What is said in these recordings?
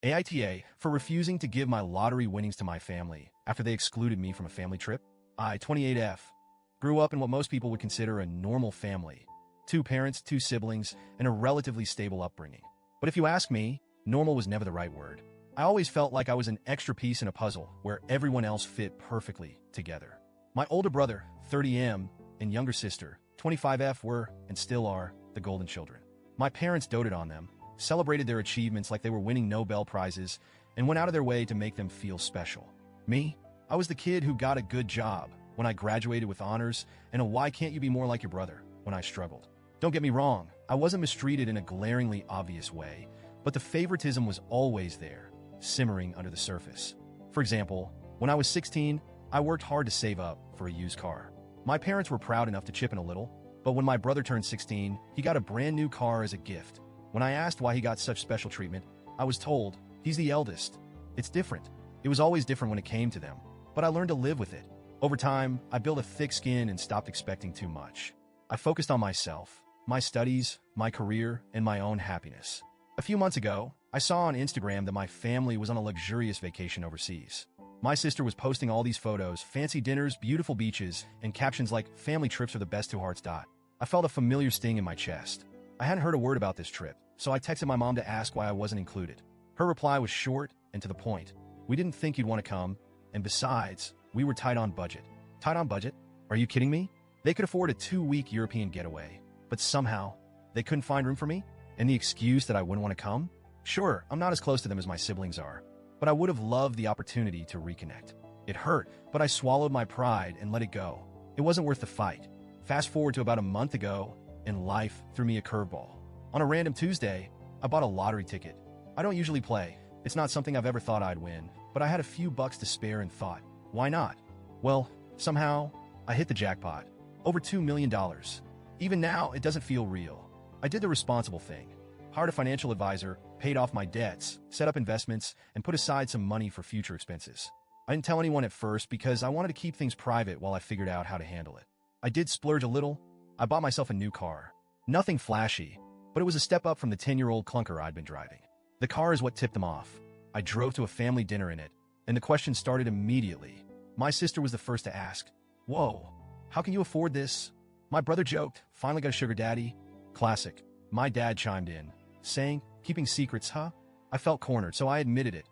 AITA for refusing to give my lottery winnings to my family after they excluded me from a family trip. I, 28F, grew up in what most people would consider a normal family. 2 parents, 2 siblings, and a relatively stable upbringing. But if you ask me, normal was never the right word. I always felt like I was an extra piece in a puzzle where everyone else fit perfectly together. My older brother, 30M, and younger sister, 25F, were, and still are, the golden children. My parents doted on them, celebrated their achievements like they were winning Nobel Prizes, and went out of their way to make them feel special. Me? I was the kid who got a good job when I graduated with honors, and a "why can't you be more like your brother" when I struggled. Don't get me wrong, I wasn't mistreated in a glaringly obvious way, but the favoritism was always there, simmering under the surface. For example, when I was 16, I worked hard to save up for a used car. My parents were proud enough to chip in a little, but when my brother turned 16, he got a brand new car as a gift. When I asked why he got such special treatment, I was told, he's the eldest. It's different. It was always different when it came to them, but I learned to live with it. Over time, I built a thick skin and stopped expecting too much. I focused on myself, my studies, my career, and my own happiness. A few months ago, I saw on Instagram that my family was on a luxurious vacation overseas. My sister was posting all these photos, fancy dinners, beautiful beaches, and captions like, "Family trips are the best 2 hearts." I felt a familiar sting in my chest. I hadn't heard a word about this trip, so I texted my mom to ask why I wasn't included. Her reply was short and to the point. "We didn't think you'd want to come, and besides, we were tight on budget." Tight on budget? Are you kidding me? They could afford a 2-week European getaway, but somehow, they couldn't find room for me? And the excuse that I wouldn't want to come? Sure, I'm not as close to them as my siblings are, but I would have loved the opportunity to reconnect. It hurt, but I swallowed my pride and let it go. It wasn't worth the fight. Fast forward to about a month ago, and life threw me a curveball. On a random Tuesday, I bought a lottery ticket. I don't usually play. It's not something I've ever thought I'd win, but I had a few bucks to spare and thought, why not? Well, somehow, I hit the jackpot. Over $2 million. Even now, it doesn't feel real. I did the responsible thing. Hired a financial advisor, paid off my debts, set up investments, and put aside some money for future expenses. I didn't tell anyone at first because I wanted to keep things private while I figured out how to handle it. I did splurge a little. I bought myself a new car. Nothing flashy, but it was a step up from the 10-year-old clunker I'd been driving. The car is what tipped them off. I drove to a family dinner in it, and the question started immediately. My sister was the first to ask, "Whoa, how can you afford this?" My brother joked, "Finally got a sugar daddy." Classic. My dad chimed in, saying, "Keeping secrets, huh?" I felt cornered, so I admitted it.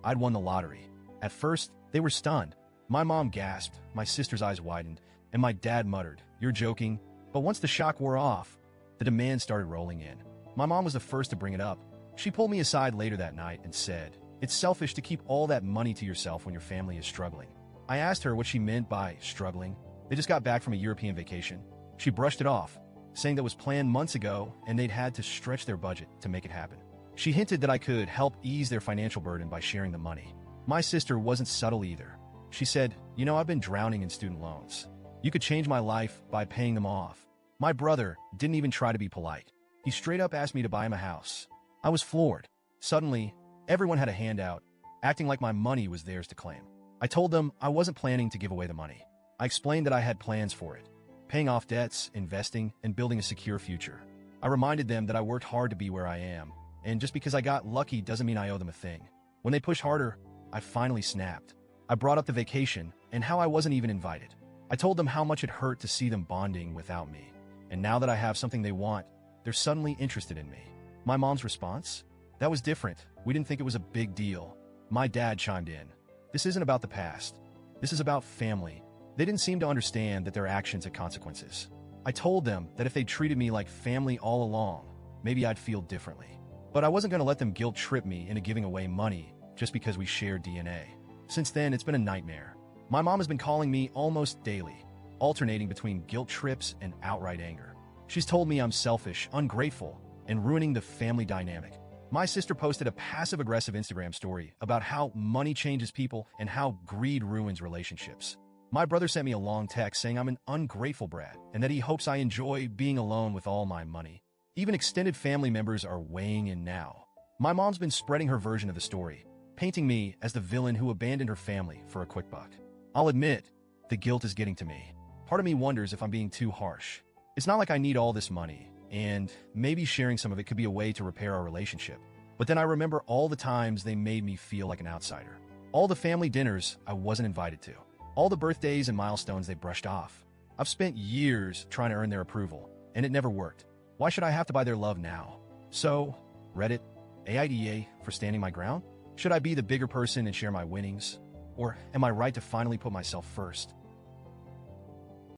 I'd won the lottery. At first, they were stunned. My mom gasped, my sister's eyes widened, and my dad muttered, "You're joking." But once the shock wore off, the demands started rolling in. My mom was the first to bring it up. She pulled me aside later that night and said, "It's selfish to keep all that money to yourself when your family is struggling." I asked her what she meant by struggling. They just got back from a European vacation. She brushed it off, saying that was planned months ago and they'd had to stretch their budget to make it happen. She hinted that I could help ease their financial burden by sharing the money. My sister wasn't subtle either. She said, "You know, I've been drowning in student loans. You could change my life by paying them off." My brother didn't even try to be polite. He straight up asked me to buy him a house. I was floored. Suddenly, everyone had a handout, acting like my money was theirs to claim. I told them I wasn't planning to give away the money. I explained that I had plans for it, paying off debts, investing, and building a secure future. I reminded them that I worked hard to be where I am, and just because I got lucky doesn't mean I owe them a thing. When they pushed harder, I finally snapped. I brought up the vacation and how I wasn't even invited. I told them how much it hurt to see them bonding without me. And now that I have something they want, they're suddenly interested in me. My mom's response? That was different. We didn't think it was a big deal. My dad chimed in. This isn't about the past. This is about family. They didn't seem to understand that their actions had consequences. I told them that if they treated me like family all along, maybe I'd feel differently. But I wasn't going to let them guilt trip me into giving away money just because we shared DNA. Since then, it's been a nightmare. My mom has been calling me almost daily, alternating between guilt trips and outright anger. She's told me I'm selfish, ungrateful, and ruining the family dynamic. My sister posted a passive-aggressive Instagram story about how money changes people and how greed ruins relationships. My brother sent me a long text saying I'm an ungrateful brat and that he hopes I enjoy being alone with all my money. Even extended family members are weighing in now. My mom's been spreading her version of the story, painting me as the villain who abandoned her family for a quick buck. I'll admit, the guilt is getting to me. Part of me wonders if I'm being too harsh. It's not like I need all this money, and maybe sharing some of it could be a way to repair our relationship. But then I remember all the times they made me feel like an outsider. All the family dinners I wasn't invited to. All the birthdays and milestones they brushed off. I've spent years trying to earn their approval, and it never worked. Why should I have to buy their love now? So, Reddit, AITA for standing my ground? Should I be the bigger person and share my winnings? Or am I right to finally put myself first?